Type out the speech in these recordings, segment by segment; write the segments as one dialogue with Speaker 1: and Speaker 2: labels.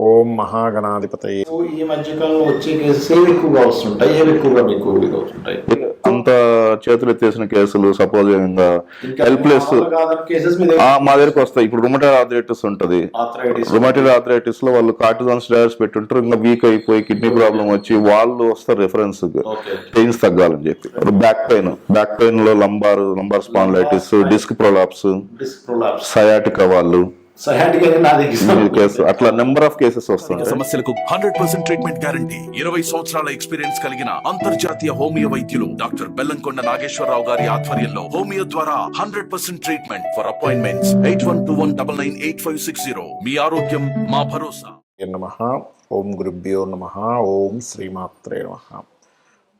Speaker 1: ఓం మహాగణాధిపతయే.
Speaker 2: ఈ మధ్యకాలంలో వచ్చే కేసెస్ ఏవి ఎక్కువగా వస్తుంటాయి, ఏవి ఎక్కువగా మీకు అవుతుంటాయి?
Speaker 3: అంత చేతులు ఎత్తేసిన కేసులు సపోజ్ హెల్ప్లెస్
Speaker 2: కేసెస్
Speaker 3: మా దగ్గరికి వస్తాయి. ఇప్పుడు రుమటైడ్ ఆర్థరైటిస్ ఉంటుంది. రుమటైడ్ ఆర్థరైటిస్ లో వాళ్ళు కార్టిజాన్ స్టెరాయిడ్స్ పెట్టుంటారు, ఇంకా వీక్ అయిపోయి కిడ్నీ ప్రాబ్లం వచ్చి వాళ్ళు వస్తారు రెఫరెన్స్ పెయిన్స్ తగ్గాలని చెప్పి. బ్యాక్ పెయిన్ లో lumbar spondylitis, disc prolapse, sciatica వాళ్ళు అట్లా నెంబర్ ఆఫ్ కేసెస్ వస్తాయి.
Speaker 4: సమస్యలకు 100% ట్రీట్మెంట్ గ్యారంటీ. 20 సంవత్సరాల ఎక్స్పీరియన్స్ కలిగిన అంతర్జాతీయ హోమియో వైద్యులు డాక్టర్ బెల్లంకొండ నాగేశ్వరరావు గారి ఆధ్వర్యంలో హోమియో ద్వారా 100% ట్రీట్మెంట్. For appointments 8121998560. మీ ఆరోగ్యం మా భరోసా.
Speaker 1: నమః. ఓం గురుభ్యో నమః. ఓం శ్రీమాత్రే నమః.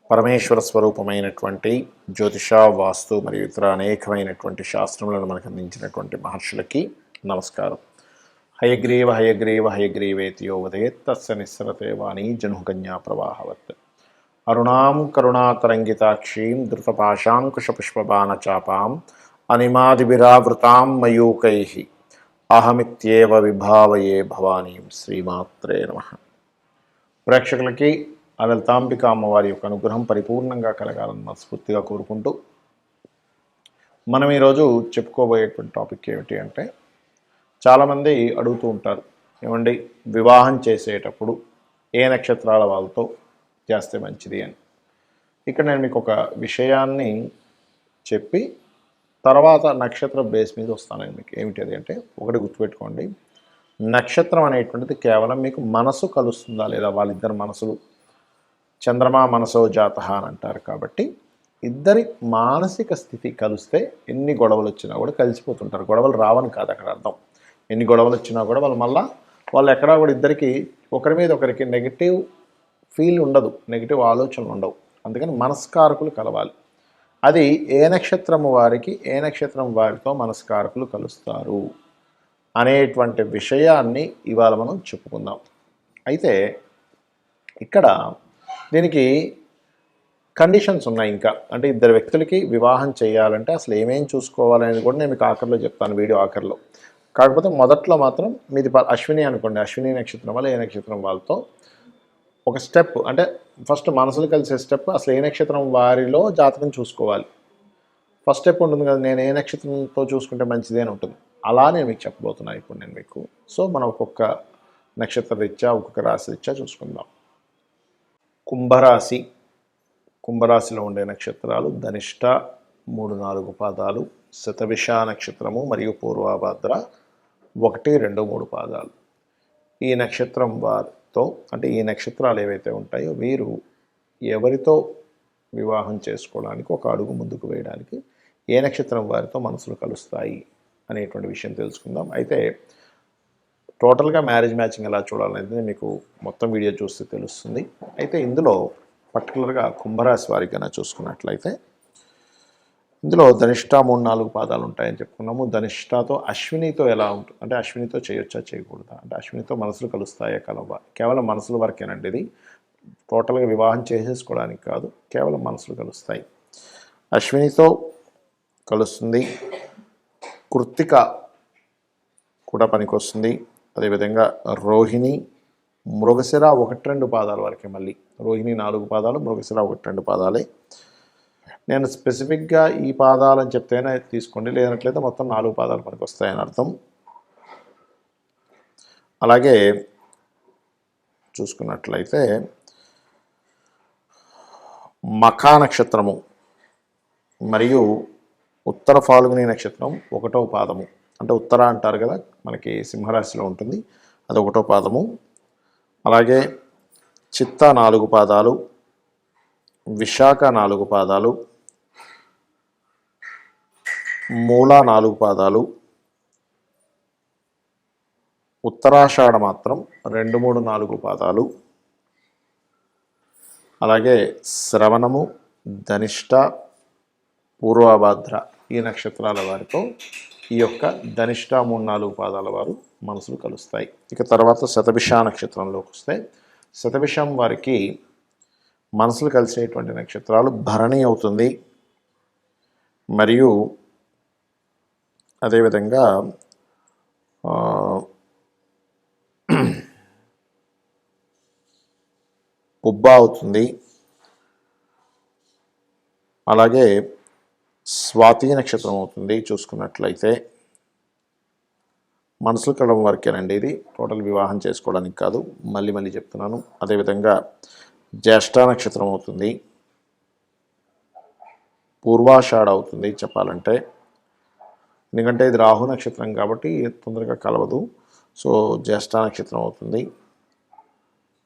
Speaker 1: పరమేశ్వర స్వరూపమైనటువంటి జ్యోతిష, వాస్తు మరియు ఇతర అనేకమైనటువంటి శాస్త్రములను మనకు అందించినటువంటి మహర్షులకి నమస్కారం. హయగ్రీవ హయగ్రీవ హయగ్రీవేతియో వదేత్ తస్య నిస్సరతే వాణి జనుకన్యా ప్రవాహవత్. అరుణాం కరుణాతరంగితాక్షీం ధృతపాశాంకుశపుష్పబాణచాపాం అనిమాదిభిరావృతాం మయూకైః అహమిత్యేవ విభావయే భవానీం. శ్రీమాత్రే నమః. ప్రేక్షకులకి ఆ లలితాంబిక అమ్మవారి యొక్క అనుగ్రహం పరిపూర్ణంగా కలగాలని మనస్ఫూర్తిగా కోరుకుంటూ మనం ఈరోజు చెప్పుకోబోయేటువంటి టాపిక్ ఏమిటి అంటే, చాలామంది అడుగుతూ ఉంటారు, ఏమండి వివాహం చేసేటప్పుడు ఏ నక్షత్రాల వాళ్ళతో చేస్తే మంచిది అని. ఇక్కడ నేను మీకు ఒక విషయాన్ని చెప్పి తర్వాత నక్షత్ర బేస్ మీద వస్తాను. మీకు ఏమిటి అది అంటే, ఒకటి గుర్తుపెట్టుకోండి, నక్షత్రం అనేటువంటిది కేవలం మీకు మనసు కలుస్తుందా లేదా, వాళ్ళిద్దరు మనసులు చంద్రమా మనసో జాతః అని అంటారు. కాబట్టి ఇద్దరి మానసిక స్థితి కలిస్తే ఎన్ని గొడవలు వచ్చినా కూడా కలిసిపోతుంటారు. గొడవలు రావని కాదు అక్కడ అర్థం. ఎన్ని గొడవలు వచ్చినా కూడా వాళ్ళు ఎక్కడా కూడా ఇద్దరికి ఒకరి మీద ఒకరికి నెగిటివ్ ఫీల్ ఉండదు, నెగిటివ్ ఆలోచనలు ఉండవు. అందుకని మనస్కారకులు కలవాలి. అది ఏ నక్షత్రము వారికి ఏ నక్షత్రం వారితో మనస్కారకులు కలుస్తారు అనేటువంటి విషయాన్ని ఇవాళ మనం చెప్పుకుందాం. అయితే ఇక్కడ దీనికి కండిషన్స్ ఉన్నాయి. ఇంకా అంటే ఇద్దరు వ్యక్తులకి వివాహం చేయాలంటే అసలు ఏమేం చూసుకోవాలనేది కూడా నేను మీకు ఆఖరిలో చెప్తాను, వీడియో ఆఖరిలో. కాకపోతే మొదట్లో మాత్రం మీది అశ్విని అనుకోండి, అశ్విని నక్షత్రం వల్ల ఏ నక్షత్రం వాళ్ళతో ఒక స్టెప్, అంటే ఫస్ట్ మనసులు కలిసే స్టెప్, అసలు ఏ నక్షత్రం వారిలో జాతకం చూసుకోవాలి. ఫస్ట్ స్టెప్ ఉంటుంది కదా, నేను ఏ నక్షత్రంతో చూసుకుంటే మంచిది అని ఉంటుంది. అలా నేను మీకు చెప్పబోతున్నాను ఇప్పుడు నేను మీకు. సో మనం ఒక్కొక్క నక్షత్ర రీత్యా ఒక్కొక్క రాశి రీత్యా చూసుకుందాం. కుంభరాశిలో ఉండే నక్షత్రాలు ధనిష్ట 3-4 పాదాలు, శతభిష నక్షత్రము మరియు పూర్వభాద్ర 1-2-3 పాదాలు. ఈ నక్షత్రం వారితో, అంటే ఈ నక్షత్రాలు ఏవైతే ఉంటాయో వీరు ఎవరితో వివాహం చేసుకోవడానికి ఒక అడుగు ముందుకు వేయడానికి ఏ నక్షత్రం వారితో మనసులు కలుస్తాయి అనేటువంటి విషయం తెలుసుకుందాం. అయితే టోటల్గా మ్యారేజ్ మ్యాచింగ్ ఎలా చూడాలనేది మీకు మొత్తం వీడియో చూస్తే తెలుస్తుంది. అయితే ఇందులో పర్టికులర్గా కుంభరాశి వారికి కన్నా చూసుకున్నట్లయితే ఇందులో ధనిష్ట 3-4 పాదాలు ఉంటాయని చెప్పుకున్నాము. ధనిష్టతో అశ్వినితో ఎలా ఉంటుంది అంటే, అశ్వినితో చేయొచ్చా చేయకూడదా అంటే, అశ్వినితో మనసులు కలుస్తాయా కలవా, కేవలం మనసుల వరకేనండి. ఇది టోటల్గా వివాహం చేసేసుకోవడానికి కాదు, కేవలం మనసులు కలుస్తాయి. అశ్వినితో కలుస్తుంది. కృత్తిక కూడా పనికొస్తుంది. అదేవిధంగా రోహిణి, మృగశిర 1-2 పాదాల వరకే. మళ్ళీ రోహిణి 4 పాదాలు, మృగశిర 1-2 పాదాలే. నేను స్పెసిఫిక్గా ఈ పాదాలని చెప్తేనే తీసుకోండి, లేనట్లయితే మొత్తం 4 పాదాలు మనకు వస్తాయని అర్థం. అలాగే చూసుకున్నట్లయితే మఖా నక్షత్రము మరియు ఉత్తర ఫాల్గుని నక్షత్రం 1వ పాదము, అంటే ఉత్తర అంటారు కదా మనకి సింహరాశిలో ఉంటుంది, అది 1వ పాదము. అలాగే చిత్త 4 పాదాలు, విశాఖ 4 పాదాలు, మూల 4 పాదాలు, ఉత్తరాషాఢ మాత్రం 2-3-4 పాదాలు. అలాగే శ్రవణము, ధనిష్ట, పూర్వభాద్ర ఈ నక్షత్రాల వారితో ఈ యొక్క ధనిష్ట 3-4 పాదాల వారు మనసులు కలుస్తాయి. ఇక తర్వాత శతభిష నక్షత్రంలోకి వస్తే, శతభిషం వారికి మనసులు కలిసేటువంటి నక్షత్రాలు భరణి అవుతుంది, మరియు అదేవిధంగా పుబ్బ అవుతుంది. అలాగే స్వాతి నక్షత్రం అవుతుంది. చూసుకున్నట్లయితే మనసులు కలవడం వరకేనండి, ఇది టోటల్ వివాహం చేసుకోవడానికి కాదు, మళ్ళీ చెప్తున్నాను. అదేవిధంగా జ్యేష్ఠ నక్షత్రం అవుతుంది. పూర్వాషాఢ అవుతుంది చెప్పాలంటే, ఎందుకంటే ఇది రాహు నక్షత్రం కాబట్టి తొందరగా కలవదు. సో జ్యేష్ఠ నక్షత్రం అవుతుంది.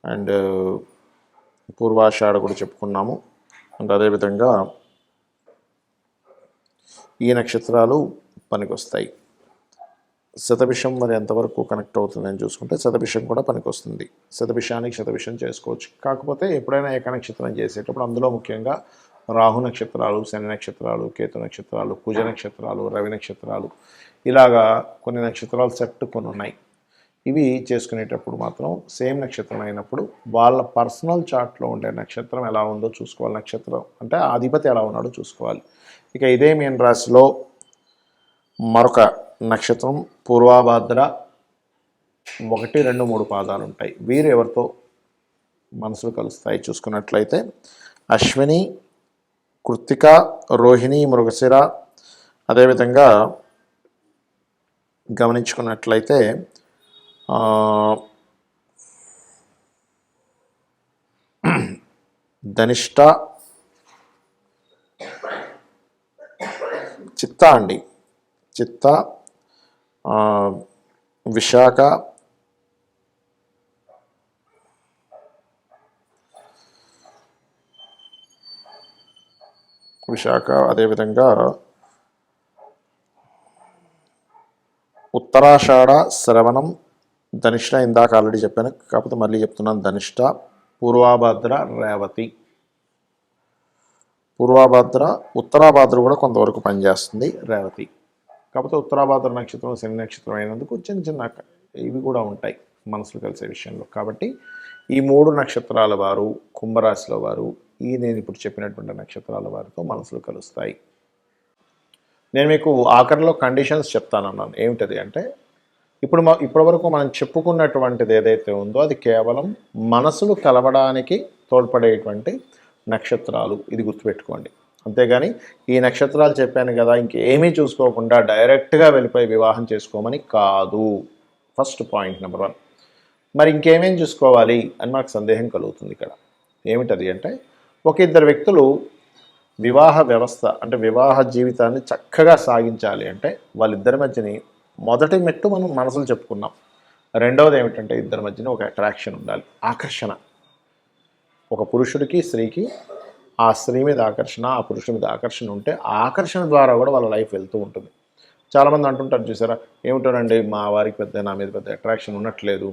Speaker 1: అండ్ పూర్వాషాఢ కూడా చెప్పుకున్నాము. అండ్ అదేవిధంగా ఈ నక్షత్రాలు పనికొస్తాయి. శతభిషం మరి ఎంతవరకు కనెక్ట్ అవుతుందని చూసుకుంటే శతభిషం కూడా పనికొస్తుంది. శతభిషానికి శతభిషం చేసుకోవచ్చు. కాకపోతే ఎప్పుడైనా ఏక నక్షత్రం చేసేటప్పుడు అందులో ముఖ్యంగా రాహు నక్షత్రాలు, శని నక్షత్రాలు, కేతు నక్షత్రాలు, కుజ నక్షత్రాలు, రవి నక్షత్రాలు, ఇలాగా కొన్ని నక్షత్రాలు సెట్ కొన్ని ఉన్నాయి. ఇవి చేసుకునేటప్పుడు మాత్రం సేమ్ నక్షత్రం అయినప్పుడు వాళ్ళ పర్సనల్ చార్ట్లో ఉండే నక్షత్రం ఎలా ఉందో చూసుకోవాలి. నక్షత్రం అంటే అధిపతి ఎలా ఉన్నాడో చూసుకోవాలి. ఇక ఇదే మీన రాశిలో మరొక నక్షత్రం పూర్వాభాద్ర 1, 2, 3 పాదాలు ఉంటాయి. వీరు ఎవరితో మనసులు కలుస్తాయి చూసుకున్నట్లయితే అశ్విని, కృత్తిక, రోహిణి, మృగశిర, అదేవిధంగా గమనించుకున్నట్లయితే ధనిష్ట, చిత్త అండి, చిత్త, విశాఖ, అదేవిధంగా ఉత్తరాషాఢ, శ్రవణం, ధనిష్ట ఇందాక ఆల్రెడీ చెప్పాను, కాకపోతే మళ్ళీ చెప్తున్నాను. ధనిష్ట, పూర్వాభాద్ర, రేవతి. పూర్వాభాద్ర, ఉత్తరాభాద్ర కూడా కొంతవరకు పనిచేస్తుంది, రేవతి. కాకపోతే ఉత్తరాభాద్ర నక్షత్రం శని నక్షత్రం అయినందుకు చిన్న ఇవి కూడా ఉంటాయి మనసులు కలిసే విషయంలో. కాబట్టి ఈ 3 నక్షత్రాల వారు కుంభరాశిలో వారు నేను ఇప్పుడు చెప్పినటువంటి నక్షత్రాల వారితో మనసులు కలుస్తాయి. నేను మీకు ఆఖరిలో కండిషన్స్ చెప్తానన్నాను. ఏమిటది అంటే ఇప్పటివరకు మనం చెప్పుకున్నటువంటిది ఏదైతే ఉందో అది కేవలం మనసులు కలవడానికి తోడ్పడేటువంటి నక్షత్రాలు, ఇది గుర్తుపెట్టుకోండి. అంతేగాని ఈ నక్షత్రాలు చెప్పాను కదా ఇంకేమీ చూసుకోకుండా డైరెక్ట్గా వెళ్ళిపోయి వివాహం చేసుకోమని కాదు. First point number 1. మరి ఇంకేమేం చూసుకోవాలి అని మనకు సందేహం కలుగుతుంది ఇక్కడ. ఏమిటది అంటే ఒక ఇద్దరు వ్యక్తులు వివాహ వ్యవస్థ అంటే వివాహ జీవితాన్ని చక్కగా సాగించాలి అంటే వాళ్ళిద్దరి మధ్యని మొదటి మెట్టు మనం మనసులు చెప్పుకున్నాం. రెండవది ఏమిటంటే ఇద్దరి మధ్యన ఒక అట్రాక్షన్ ఉండాలి, ఆకర్షణ. ఒక పురుషుడికి స్త్రీకి ఆ స్త్రీ మీద ఆకర్షణ, ఆ పురుషుడి మీద ఆకర్షణ ఉంటే ఆ ఆకర్షణ ద్వారా కూడా వాళ్ళ లైఫ్ వెళ్తూ ఉంటుంది. చాలామంది అంటుంటారు చూసారా, ఏమిటారండి మా వారికి నా మీద పెద్ద అట్రాక్షన్ ఉండట్లేదు,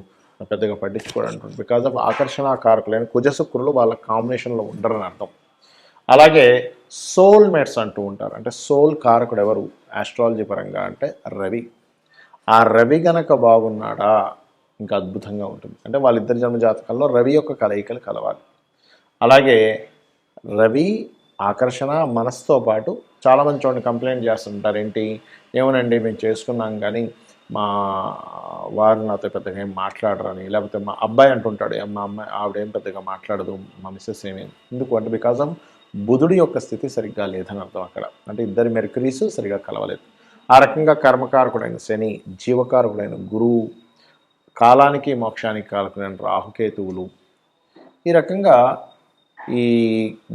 Speaker 1: పెద్దగా పట్టించుకోవడం అంటుంది. బికాజ్ ఆఫ్ ఆకర్షణ కారకులైన కుజశుక్రులు వాళ్ళ కాంబినేషన్లో ఉండరని అర్థం. అలాగే సోల్ మేట్స్ అంటూ ఉంటారు. అంటే సోల్ కారకుడు ఎవరు ఆస్ట్రాలజీ పరంగా అంటే రవి. ఆ రవి గనక బాగున్నాడా ఇంకా అద్భుతంగా ఉంటుంది. అంటే వాళ్ళిద్దరి జన్మ జాతకాల్లో రవి యొక్క కలయికలు కలవాలి. అలాగే రవి ఆకర్షణ మనసుతో పాటు చాలామంది చూడండి కంప్లైంట్ చేస్తుంటారు, ఏంటి ఏమోనండి మేము చేసుకున్నాం కానీ మా వారు నాతో పెద్దగా ఏం మాట్లాడరని, లేకపోతే మా అబ్బాయి అంటుంటాడు మా అమ్మాయి ఆవిడేం పెద్దగా మాట్లాడదు, మా మిస్సెస్ ఏమేమి. ఎందుకు అంటే బికాజ్ ఆఫ్ బుధుడి యొక్క స్థితి సరిగ్గా లేదని అర్థం అక్కడ. అంటే ఇద్దరి మెర్క్యూరీస్ సరిగ్గా కలవలేదు. ఆ రకంగా కర్మకారకుడైన శని, జీవకారకుడైన గురువు, కాలానికి మోక్షానికి కారకుడైన రాహుకేతువులు, ఈ రకంగా ఈ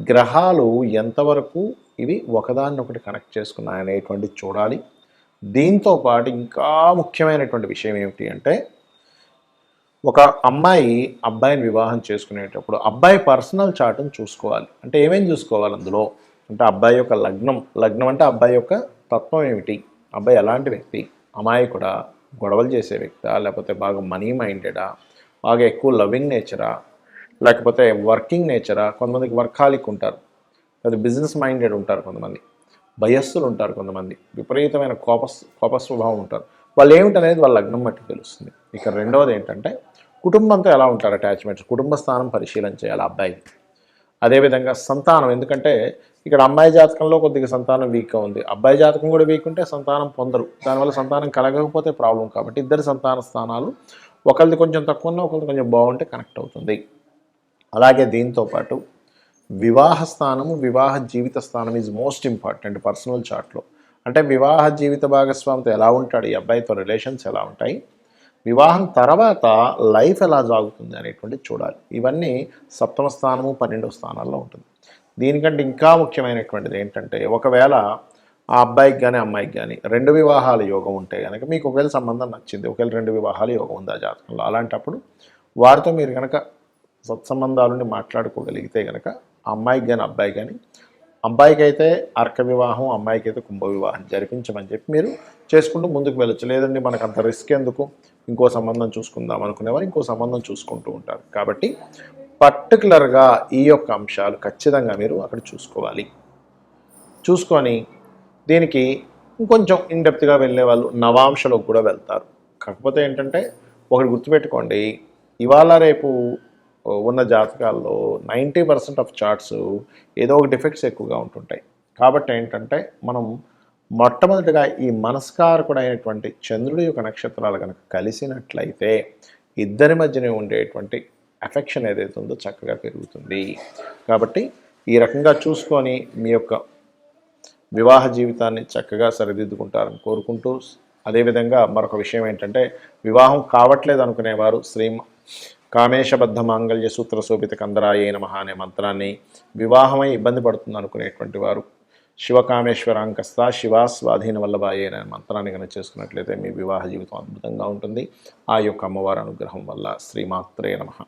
Speaker 1: గ్రహాలు ఎంతవరకు ఇవి ఒకదాన్నొకటి కనెక్ట్ చేసుకున్నాయనేటువంటి చూడాలి. దీంతో పాటు ఇంకా ముఖ్యమైనటువంటి విషయం ఏమిటి అంటే ఒక అమ్మాయి అబ్బాయిని వివాహం చేసుకునేటప్పుడు అబ్బాయి పర్సనల్ చార్ట్ని చూసుకోవాలి. అంటే ఏమేమి చూసుకోవాలి అందులో అంటే అబ్బాయి యొక్క లగ్నం అంటే అబ్బాయి యొక్క తత్వం ఏమిటి, అబ్బాయి ఎలాంటి వ్యక్తి, అమాయకుడా, గొడవలు చేసే వ్యక్తా, లేకపోతే బాగా మనీ మైండెడా, బాగా ఎక్కువ లవింగ్ నేచరా, లేకపోతే వర్కింగ్ నేచరా. కొంతమందికి వర్కాలిక్ ఉంటారు, అది బిజినెస్ మైండెడ్ ఉంటారు, కొంతమంది భయస్సులు ఉంటారు, కొంతమంది విపరీతమైన కోప స్వభావం ఉంటారు. వాళ్ళు ఏమిటనేది వాళ్ళ లగ్నం బట్టి తెలుస్తుంది. ఇక రెండవది ఏంటంటే కుటుంబంతో ఎలా ఉంటారు అటాచ్మెంట్స్, కుటుంబ స్థానం పరిశీలన చేయాలి అబ్బాయికి. అదేవిధంగా సంతానం, ఎందుకంటే ఇక్కడ అమ్మాయి జాతకంలో కొద్దిగా సంతానం వీక్గా ఉంది, అబ్బాయి జాతకం కూడా వీక్ ఉంటే సంతానం పొందరు, దానివల్ల సంతానం కలగకపోతే ప్రాబ్లం. కాబట్టి ఇద్దరు సంతాన స్థానాలు ఒకరిది కొంచెం తక్కువ ఉన్నా ఒకరిది కొంచెం బాగుంటే కనెక్ట్ అవుతుంది. అలాగే దీంతోపాటు వివాహ స్థానము, వివాహ జీవిత స్థానం ఈజ్ మోస్ట్ ఇంపార్టెంట్ పర్సనల్ చార్ట్లో. అంటే వివాహ జీవిత భాగస్వామితో ఎలా ఉంటాడు, ఈ అబ్బాయితో రిలేషన్స్ ఎలా ఉంటాయి, వివాహం తర్వాత లైఫ్ ఎలా సాగుతుంది అనేటువంటిది చూడాలి. ఇవన్నీ సప్తమ స్థానము, 12వ స్థానాల్లో ఉంటుంది. దీనికంటే ఇంకా ముఖ్యమైనటువంటిది ఏంటంటే, ఒకవేళ ఆ అబ్బాయికి కానీ అమ్మాయికి కానీ 2 వివాహాల యోగం ఉంటే కనుక, మీకు ఒకవేళ సంబంధం నచ్చింది, ఒకవేళ 2 వివాహాల యోగం ఉంది ఆ జాతకంలో, అలాంటప్పుడు వారితో మీరు కనుక సత్సంబంధాలని మాట్లాడుకోగలిగితే కనుక అమ్మాయికి కానీ అబ్బాయి కానీ, అబ్బాయికి అయితే అర్క వివాహం, అమ్మాయికి అయితే కుంభ వివాహం జరిపించమని చెప్పి మీరు చేసుకుంటూ ముందుకు వెళ్ళొచ్చు. లేదండి మనకు అంత రిస్క్ ఎందుకు, ఇంకో సంబంధం చూసుకుందాం అనుకునేవారు ఇంకో సంబంధం చూసుకుంటూ ఉంటారు. కాబట్టి పర్టికులర్గా ఈ యొక్క అంశాలు ఖచ్చితంగా మీరు అక్కడ చూసుకోవాలి. చూసుకొని దీనికి ఇంకొంచెం ఇన్డెప్త్గా వెళ్ళే వాళ్ళు నవాంశలోకి కూడా వెళ్తారు. కాకపోతే ఏంటంటే ఒకటి గుర్తుపెట్టుకోండి, ఇవాళ రేపు ఉన్న జాతకాల్లో 90% ఆఫ్ చార్ట్స్ ఏదో ఒక డిఫెక్ట్స్ ఎక్కువగా ఉంటుంటాయి. కాబట్టి ఏంటంటే మనం మొట్టమొదటిగా ఈ మనస్కారకుడైనటువంటి చంద్రుడి యొక్క నక్షత్రాలు కనుక కలిసినట్లయితే ఇద్దరి మధ్యనే ఉండేటువంటి అఫెక్షన్ ఏదైతే ఉందో చక్కగా పెరుగుతుంది. కాబట్టి ఈ రకంగా చూసుకొని మీ యొక్క వివాహ జీవితాన్ని చక్కగా సరిదిద్దుకుంటారని కోరుకుంటూ, అదేవిధంగా మరొక విషయం ఏంటంటే, వివాహం కావట్లేదు అనుకునేవారు శ్రీ కామేశబద్ధ మాంగళ్య సూత్ర శోభిత కందరాయే నమః అనే మంత్రాన్ని, వివాహమై ఇబ్బంది పడుతుంది అనుకునేటువంటి వారు శివకామేశ్వరాంకస్త శివాస్వాధీన వల్లభాయే అనే మంత్రాన్ని కనుక చేసుకున్నట్లయితే మీ వివాహ జీవితం అద్భుతంగా ఉంటుంది. ఆ యొక్క అమ్మవారి అనుగ్రహం వల్ల. శ్రీమాత్రే నమః.